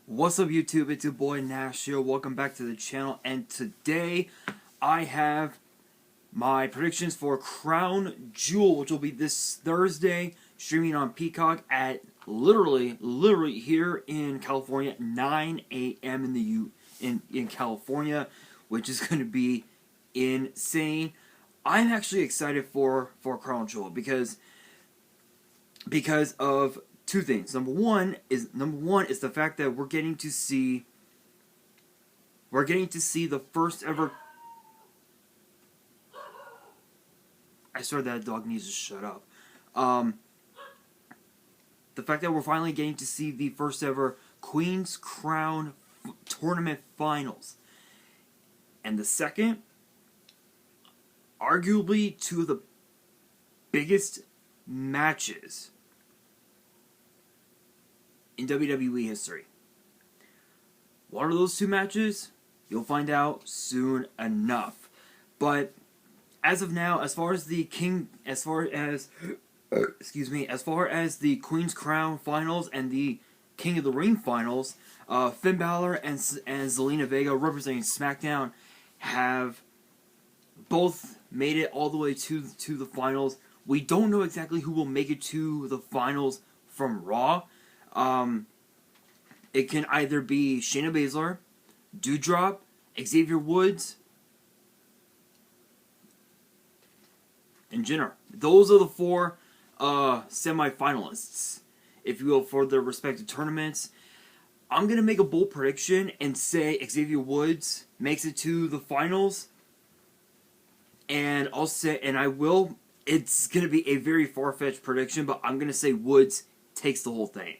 What's up YouTube, it's your boy Nash here, welcome back to the channel, and today I have my predictions for Crown Jewel, which will be this Thursday, streaming on Peacock at literally here in California, 9 a.m. in California, which is going to be insane. I'm actually excited for Crown Jewel because of two things. Number one is the fact that we're getting to see the first ever. I swear that dog needs to shut up. The fact that we're finally getting to see the first ever Queen's Crown tournament finals, and the second, arguably two of the biggest matches in WWE history. What are those two matches? You'll find out soon enough. But as of now, as far as the Queen's Crown finals and the King of the Ring finals, Finn Balor and Zelina Vega, representing SmackDown, have both made it all the way to the finals. We don't know exactly who will make it to the finals from Raw. It can either be Shayna Baszler, Doudrop, Xavier Woods, and Jenner. Those are the four semi-finalists, if you will, for their respective tournaments. I'm going to make a bold prediction and say Xavier Woods makes it to the finals. And it's going to be a very far-fetched prediction, but I'm going to say Woods takes the whole thing.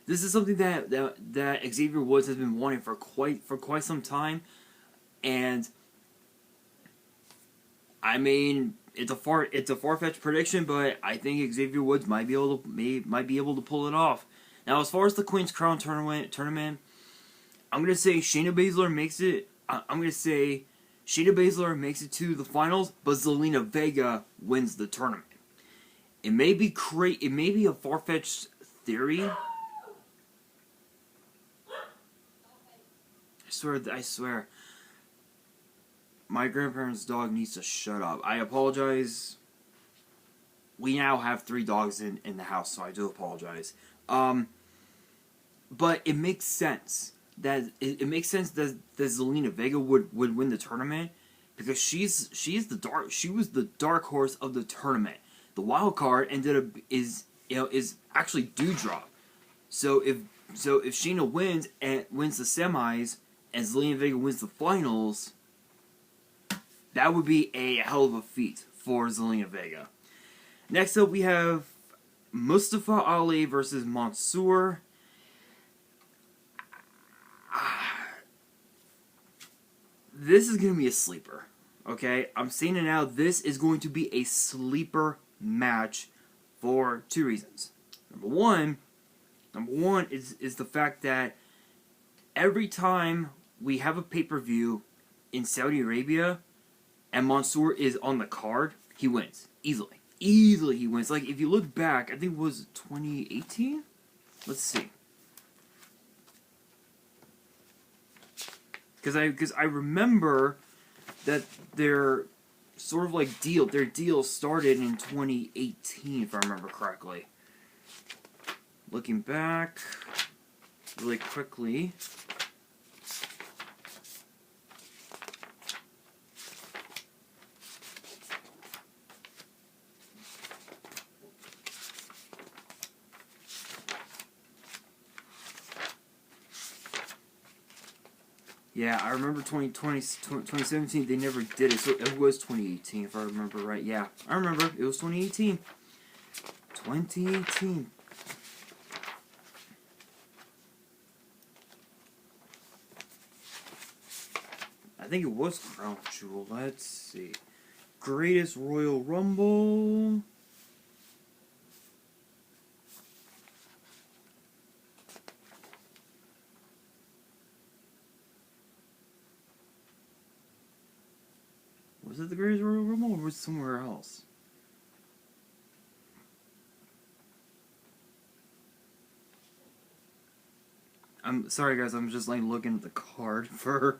This is something that Xavier Woods has been wanting for quite some time, and I mean it's a far-fetched prediction, but I think Xavier Woods might be able to pull it off. Now, as far as the Queen's Crown tournament, I'm gonna say Shayna Baszler makes it. I'm gonna say Shayna Baszler makes it to the finals, but Zelina Vega wins the tournament. It may be a far-fetched theory. I swear. My grandparents' dog needs to shut up. I apologize. We now have 3 dogs in the house, so I do apologize. But it makes sense that Zelina Vega would win the tournament, because she was the dark horse of the tournament. The wild card is actually Doudrop. So if Shayna wins the semis and Zelina Vega wins the finals, that would be a hell of a feat for Zelina Vega. Next up, we have Mustafa Ali versus Monsoor. This is going to be a sleeper. Okay? I'm saying it now. This is going to be a sleeper match for 2 reasons. Number one is the fact that every time we have a pay-per-view in Saudi Arabia and Monsoor is on the card, he wins. Easily he wins. Like, if you look back, I think it was 2018? Let's see. Because I remember that their sort of like their deal started in 2018, if I remember correctly. Looking back really quickly. Yeah, I remember 2017, they never did it, so it was 2018, if I remember right. Yeah, I remember, it was 2018. 2018. I think it was Crown Jewel. Let's see. Greatest Royal Rumble. Was it the Greatest Royal Rumble, or was it somewhere else? I'm sorry, guys. I'm just like looking at the card for.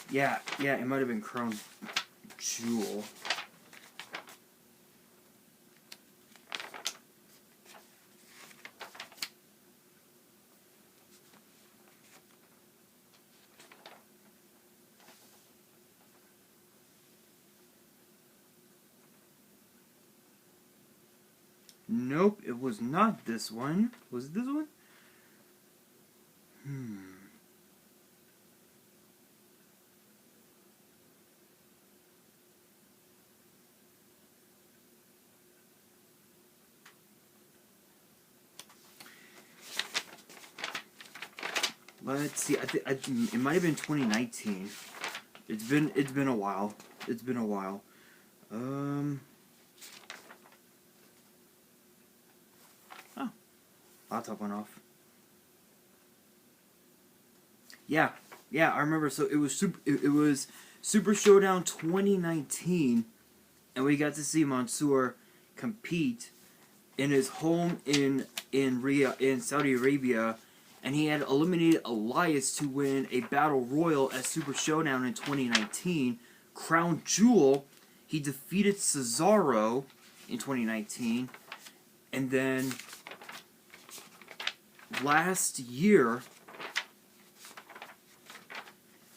Yeah, it might have been Crown Jewel. Nope, it was not this one. Was it this one? Let's see. It might have been 2019. It's been a while. It's been a while. Oh, laptop went off. Yeah, I remember. So it was Super Showdown 2019, and we got to see Monsoor compete in his home in Saudi Arabia, and he had eliminated Elias to win a battle royal at Super Showdown in 2019. Crown Jewel, he defeated Cesaro in 2019, and then last year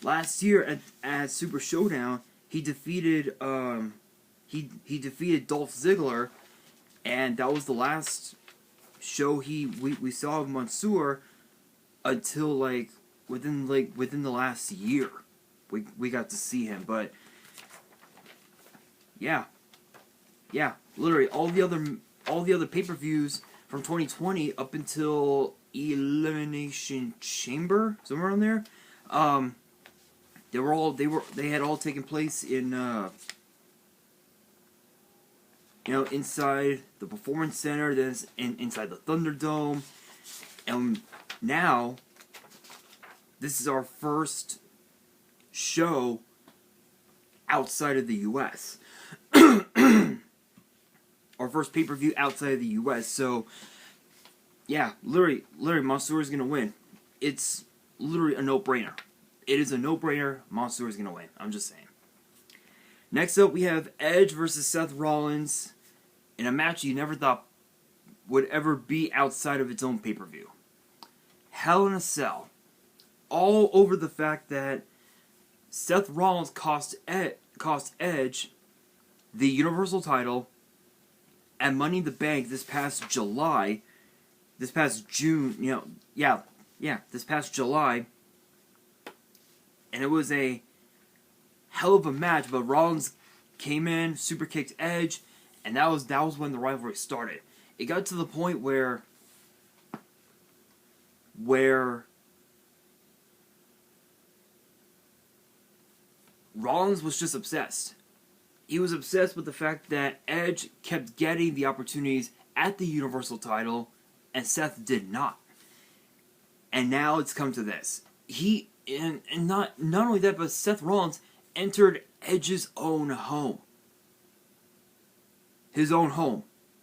at Super Showdown, he defeated he defeated Dolph Ziggler, and that was the last show we saw of Monsoor until within the last year we got to see him. But yeah, literally all the other pay-per-views from 2020 up until Elimination Chamber, somewhere around there, they had all taken place in inside the Performance Center, then inside the Thunderdome, and now this is our first show outside of the U.S. Our first pay-per-view outside of the U.S. So yeah, literally, Monsoor is gonna win. It's literally a no-brainer. It is a no-brainer. Monsoor is gonna win. I'm just saying. Next up, we have Edge versus Seth Rollins in a match you never thought would ever be outside of its own pay-per-view. Hell in a Cell. All over the fact that Seth Rollins cost Edge the Universal title and Money in the Bank this past July. This past June, this past July. And it was a hell of a match, but Rollins came in, super kicked Edge, and that was when the rivalry started. It got to the point where Rollins was just obsessed. He was obsessed with the fact that Edge kept getting the opportunities at the Universal title, and Seth did not. And now it's come to this. And not only that, but Seth Rollins entered Edge's own home. His own home.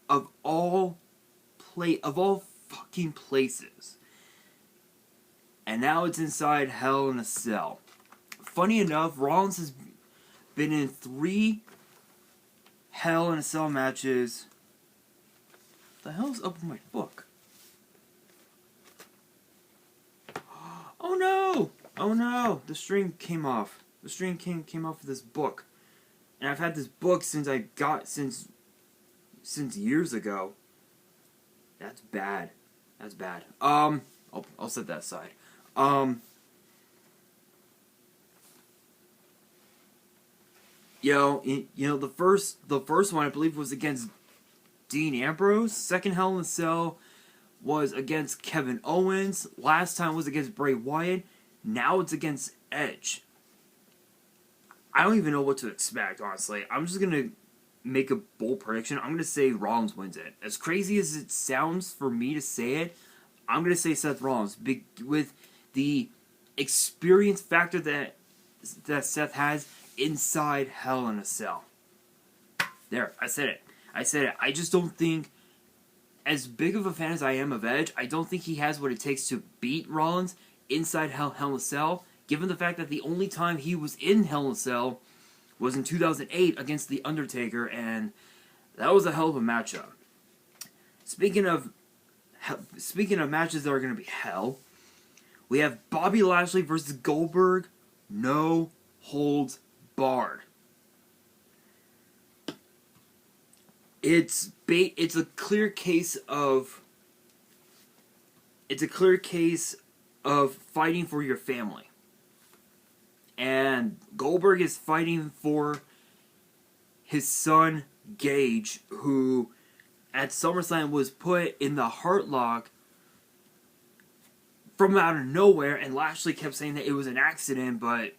Of all fucking places. And now it's inside Hell in a Cell. Funny enough, Rollins has been in 3 Hell in a Cell matches. What the hell's up with my book? Oh no! Oh no! The string came off. The string came off of this book. And I've had this book since years ago. That's bad. That's bad. I'll set that aside. The first one I believe was against Dean Ambrose. Second Hell in a Cell was against Kevin Owens. Last time was against Bray Wyatt. Now it's against Edge. I don't even know what to expect, honestly. I'm just going to make a bold prediction. I'm going to say Rollins wins it. As crazy as it sounds for me to say it, I'm going to say Seth Rollins. With the experience factor that Seth has inside Hell in a Cell. There, I said it. I just don't think as big of a fan as I am of Edge, I don't think he has what it takes to beat Rollins inside Hell in a Cell, given the fact that the only time he was in Hell in a Cell was in 2008 against The Undertaker, and that was a hell of a matchup. Speaking of matches that are going to be hell, we have Bobby Lashley versus Goldberg, no holds barred. It's a clear case of fighting for your family. And Goldberg is fighting for his son Gage, who at SummerSlam was put in the Hurt Lock from out of nowhere, and Lashley kept saying that it was an accident, but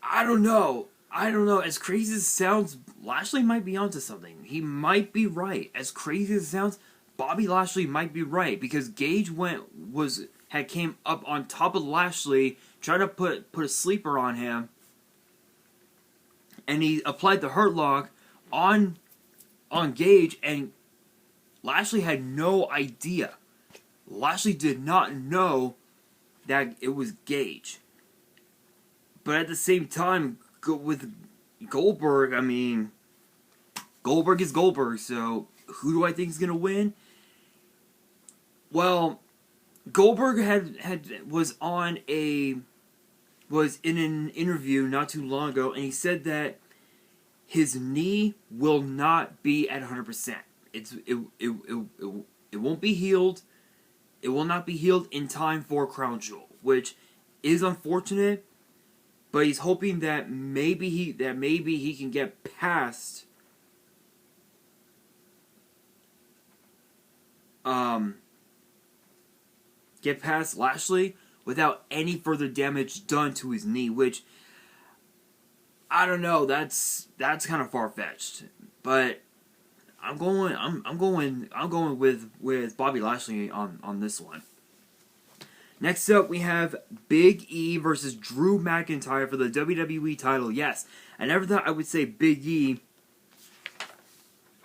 I don't know. As crazy as it sounds, Lashley might be onto something. He might be right. As crazy as it sounds, Bobby Lashley might be right, because Gage came up on top of Lashley, trying to put a sleeper on him, and he applied the Hurt Lock on Gage, and Lashley had no idea. Lashley did not know that it was Gage. But at the same time, with Goldberg, I mean, Goldberg is Goldberg, so who do I think is going to win? Well, Goldberg was in an interview not too long ago, and he said that his knee will not be at 100%. It won't be healed. It will not be healed in time for Crown Jewel, which is unfortunate. But he's hoping that maybe he can get past Lashley without any further damage done to his knee, which I don't know, that's kind of far-fetched. But I'm going with Bobby Lashley on this one. Next up, we have Big E versus Drew McIntyre for the WWE title. Yes, I never thought I would say Big E.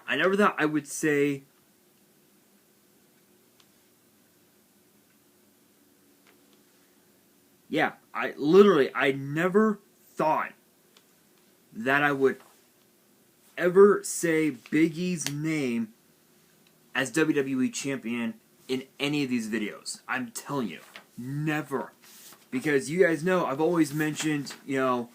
I never thought I would say I never thought that I would ever say Big E's name as WWE Champion in any of these videos. I'm telling you. Never. Because you guys know, I've always mentioned, Triple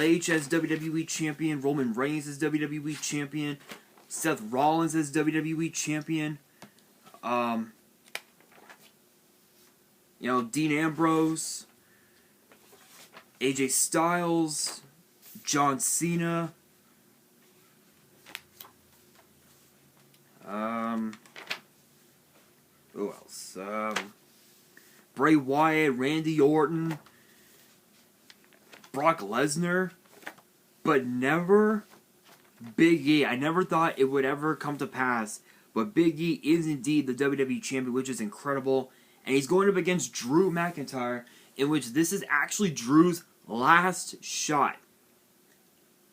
H as WWE Champion, Roman Reigns as WWE Champion, Seth Rollins as WWE Champion, Dean Ambrose, AJ Styles, John Cena, who else? Bray Wyatt, Randy Orton, Brock Lesnar, but never Big E. I never thought it would ever come to pass, but Big E is indeed the WWE Champion, which is incredible, and he's going up against Drew McIntyre, in which this is actually Drew's last shot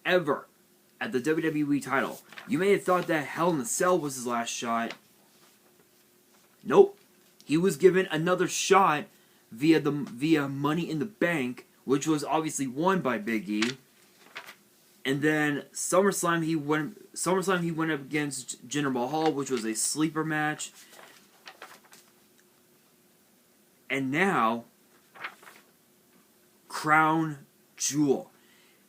ever at the WWE title. You may have thought that Hell in a Cell was his last shot. Nope. He was given another shot via Money in the Bank, which was obviously won by Big E. And then SummerSlam he went up against Jinder Mahal, which was a sleeper match. And now Crown Jewel.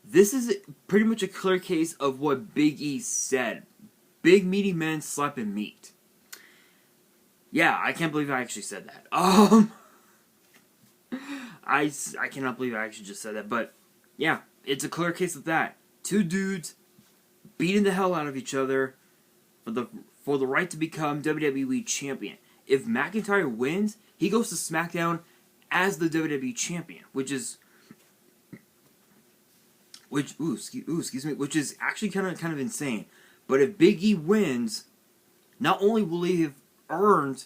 This is pretty much a clear case of what Big E said. Big meaty men slapping meat. Yeah, I can't believe I actually said that. I cannot believe I actually just said that. But, yeah, it's a clear case of that. Two dudes beating the hell out of each other for the right to become WWE Champion. If McIntyre wins, he goes to SmackDown as the WWE Champion, which is actually kind of insane. But if Big E wins, not only will he have earned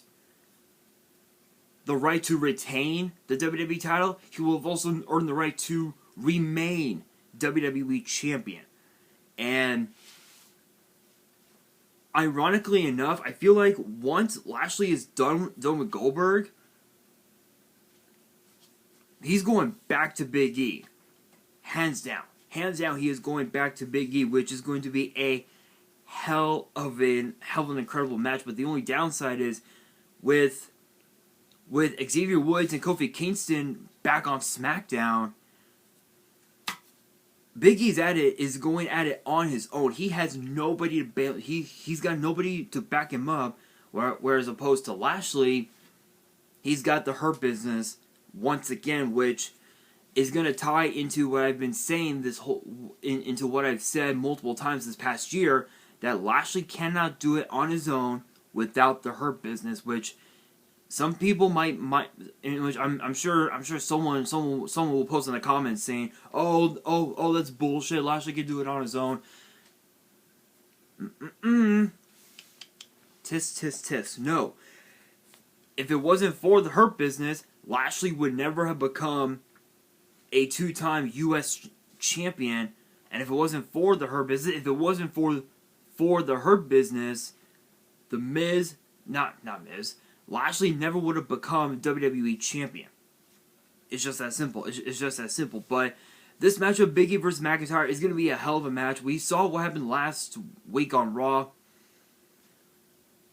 the right to retain the WWE title, he will have also earned the right to remain WWE Champion. And ironically enough, I feel like once Lashley is done with Goldberg, he's going back to Big E. Hands down. Hands down, he is going back to Big E, which is going to be a hell of an incredible match. But the only downside is with Xavier Woods and Kofi Kingston back on SmackDown, Big E's is going at it on his own. He has nobody to bail. He's got nobody to back him up. Whereas opposed to Lashley, he's got the Hurt Business once again, which is going to tie into what I've been saying into what I've said multiple times this past year, that Lashley cannot do it on his own without the Hurt Business, which some people might, which I'm sure someone will post in the comments saying, oh, that's bullshit. Lashley can do it on his own. Tisk, tisk, tisk. No. If it wasn't for the Hurt Business, Lashley would never have become a 2-time U.S. champion. And if it wasn't for the Hurt Business, if it wasn't for the Hurt Business, the Miz, not Miz, Lashley never would have become WWE champion. It's just that simple. It's just that simple. But this matchup, Big E versus McIntyre, is going to be a hell of a match. We saw what happened last week on Raw.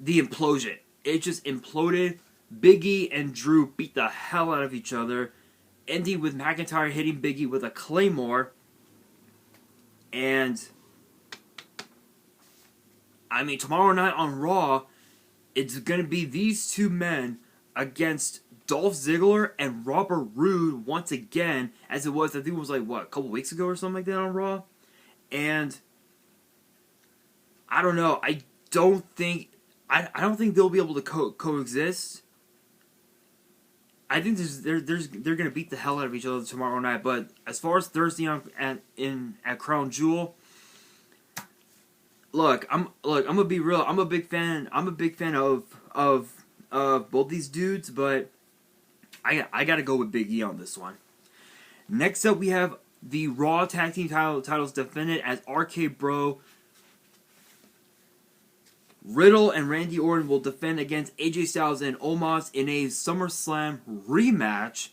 The implosion. It just imploded. Big E and Drew beat the hell out of each other, ending with McIntyre hitting Big E with a Claymore. And I mean, tomorrow night on Raw, it's going to be these two men against Dolph Ziggler and Robert Roode once again, as it was, I think it was like, what, a couple weeks ago or something like that on Raw? And I don't know. I don't think they'll be able to coexist. I think they're going to beat the hell out of each other tomorrow night. But as far as Thursday at Crown Jewel, Look, I'm gonna be real. I'm a big fan of both these dudes, but I gotta go with Big E on this one. Next up, we have the Raw Tag Team titles defended as RK Bro, Riddle, and Randy Orton will defend against AJ Styles and Omos in a SummerSlam rematch,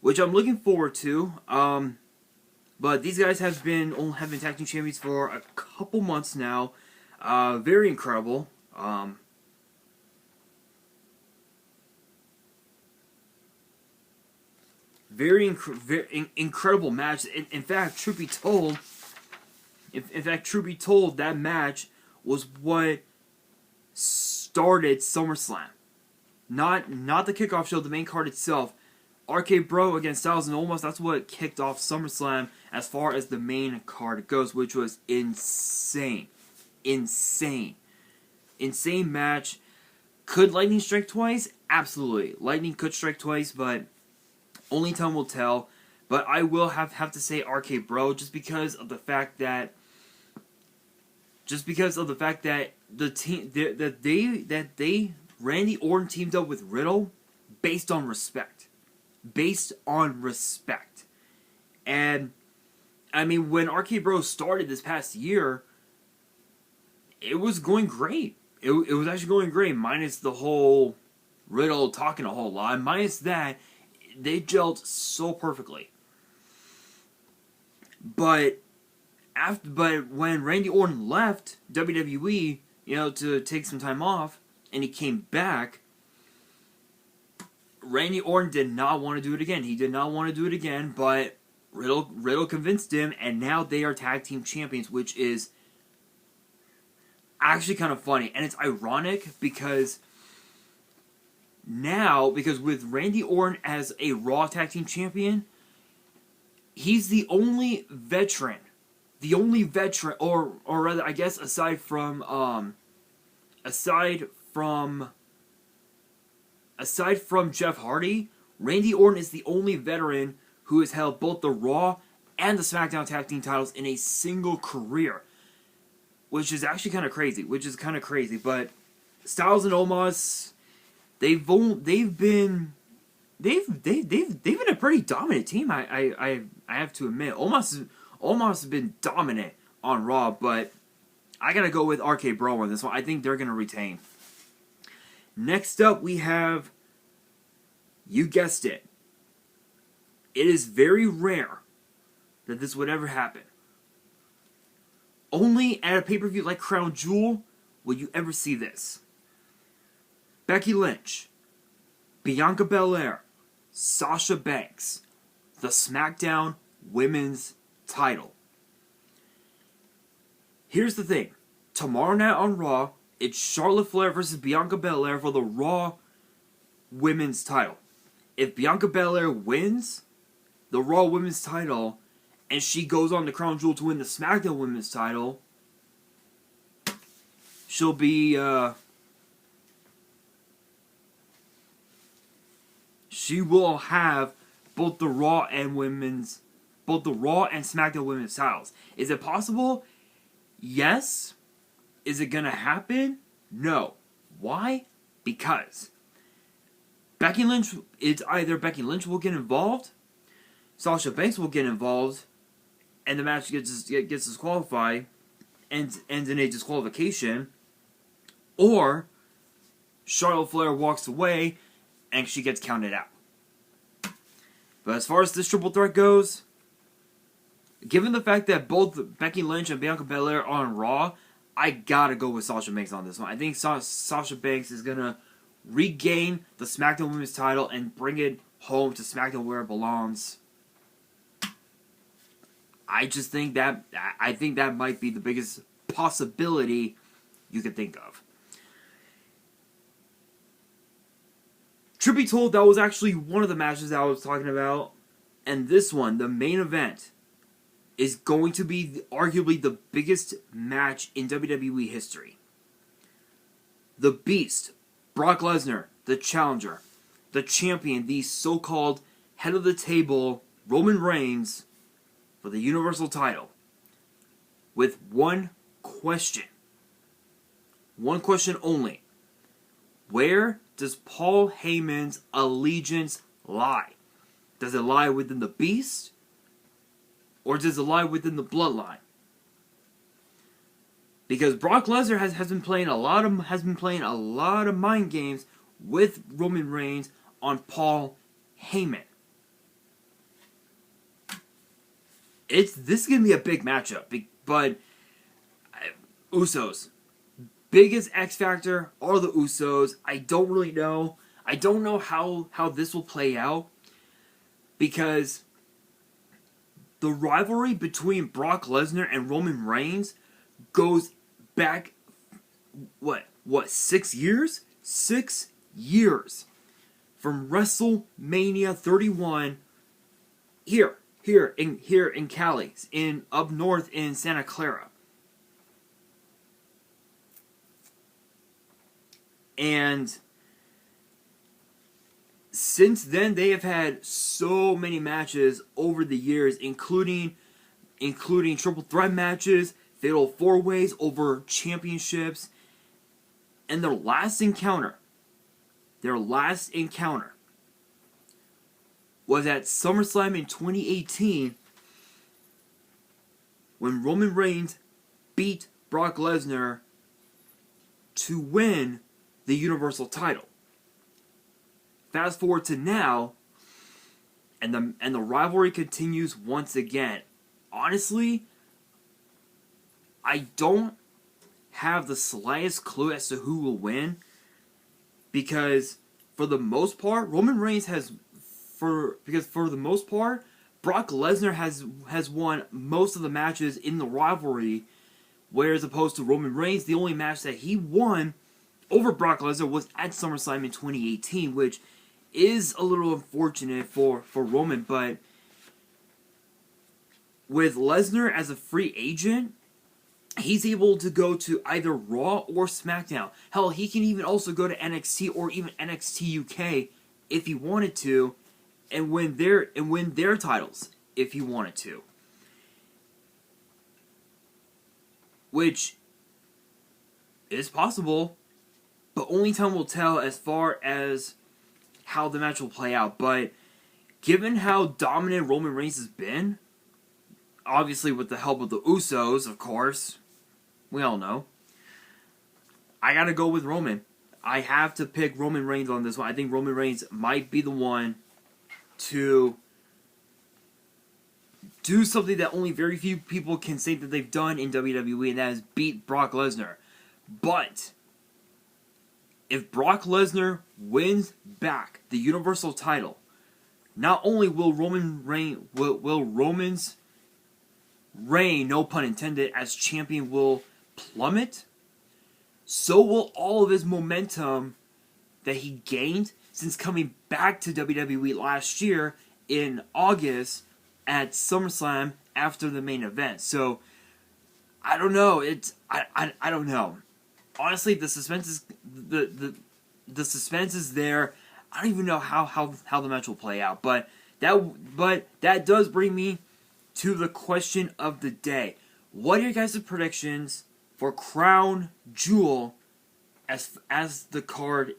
which I'm looking forward to. But these guys have been tag team champions for a couple months now. Very incredible. Very incredible match. In fact, truth be told, that match was what started SummerSlam. Not the kickoff show, the main card itself. RK Bro against Styles and Omos, that's what kicked off SummerSlam as far as the main card goes, which was insane. Insane match. Could Lightning strike twice? Absolutely. Lightning could strike twice, but only time will tell. But I will have to say RK Bro just because of the fact that the team that they Randy Orton teamed up with Riddle based on respect. And I mean, when RK Bro started this past year, it was going great. It was actually going great, minus the whole Riddle talking a whole lot. Minus that, they gelled so perfectly. But when Randy Orton left WWE, to take some time off, and he came back, Randy Orton did not want to do it again. He did not want to do it again, but Riddle convinced him, and now they are tag team champions, which is actually kind of funny. And it's ironic because with Randy Orton as a Raw tag team champion, he's the only veteran, or rather, I guess aside from Jeff Hardy, Randy Orton is the only veteran who has held both the Raw and the SmackDown Tag Team titles in a single career, which is actually kind of crazy. But Styles and Omos, they've been a pretty dominant team. I have to admit, Omos has been dominant on Raw, but I gotta go with RK Bro on this one. I think they're gonna retain. Next up, we have, you guessed it. It is very rare that this would ever happen. Only at a pay-per-view like Crown Jewel will you ever see this. Becky Lynch, Bianca Belair, Sasha Banks, the SmackDown Women's title. Here's the thing. Tomorrow night on Raw, it's Charlotte Flair versus Bianca Belair for the Raw Women's title. If Bianca Belair wins the Raw Women's title, and she goes on to Crown Jewel to win the SmackDown Women's title, she'll be, she will have both the Raw and SmackDown Women's titles. Is it possible? Yes. Is it gonna happen? No. Why? Because Becky Lynch, it's either Becky Lynch will get involved, Sasha Banks will get involved, and the match gets disqualified, ends in a disqualification, or Charlotte Flair walks away and she gets counted out. But as far as this triple threat goes, given the fact that both Becky Lynch and Bianca Belair are on Raw, I gotta go with Sasha Banks on this one. I think Sasha Banks is gonna regain the SmackDown Women's title and bring it home to SmackDown where it belongs. I think that might be the biggest possibility you could think of. Truth be told, that was actually one of the matches that I was talking about. And this one, the main event, is going to be arguably the biggest match in WWE history. The Beast, Brock Lesnar, the challenger, the champion, the so-called head of the table, Roman Reigns, for the Universal title. With one question. One question only. Where does Paul Heyman's allegiance lie? Does it lie within the Beast? Or does it lie within the bloodline? Because Brock Lesnar has been playing a lot of mind games with Roman Reigns on Paul Heyman. This is gonna be a big matchup, but Usos. Biggest X factor are the Usos. I don't really know. I don't know how this will play out, because the rivalry between Brock Lesnar and Roman Reigns goes back, what 6 years? 6 years. From WrestleMania 31 here in Cali, up north in Santa Clara. And since then, they have had so many matches over the years, including triple threat matches, fatal four-ways over championships, and their last encounter was at SummerSlam in 2018, when Roman Reigns beat Brock Lesnar to win the Universal title. Fast forward to now, and the rivalry continues once again. Honestly, I don't have the slightest clue as to who will win, because for the most part, Brock Lesnar has won most of the matches in the rivalry, whereas opposed to Roman Reigns, the only match that he won over Brock Lesnar was at SummerSlam in 2018, which is a little unfortunate for Roman, but with Lesnar as a free agent, he's able to go to either Raw or SmackDown. Hell, he can even also go to NXT or even NXT UK if he wanted to, and win their titles if he wanted to. Which is possible, but only time will tell as far as how the match will play out. But given how dominant Roman Reigns has been, obviously with the help of the Usos, of course, We all know. I gotta go with Roman. I have to pick Roman Reigns on this one. I think Roman Reigns might be the one to do something that only very few people can say that they've done in WWE, and that is beat Brock Lesnar. But if Brock Lesnar wins back the Universal title, not only will Roman's reign, no pun intended, as champion will plummet, so will all of his momentum that he gained since coming back to WWE last year in August at SummerSlam after the main event. So I don't know. I don't know. Honestly, the suspense is the suspense is there. I don't even know how the match will play out. But that does bring me to the question of the day. What are your guys' predictions for Crown Jewel as the card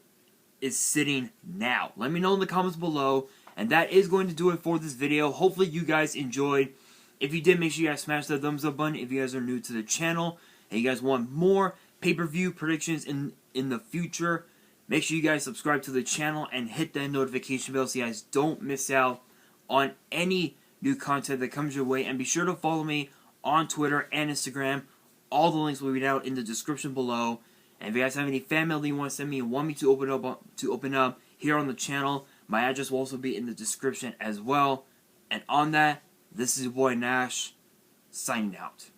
is sitting now? Let me know in the comments below. And that is going to do it for this video. Hopefully you guys enjoyed. If you did, make sure you guys smash that thumbs up button if you guys are new to the channel and you guys want more pay-per-view predictions in the future. Make sure you guys subscribe to the channel and hit that notification bell so you guys don't miss out on any new content that comes your way. And be sure to follow me on Twitter and Instagram. All the links will be down in the description below. And if you guys have any fan mail that you want to send me and want me to open up here on the channel, my address will also be in the description as well. And on that, this is your boy Nash, signing out.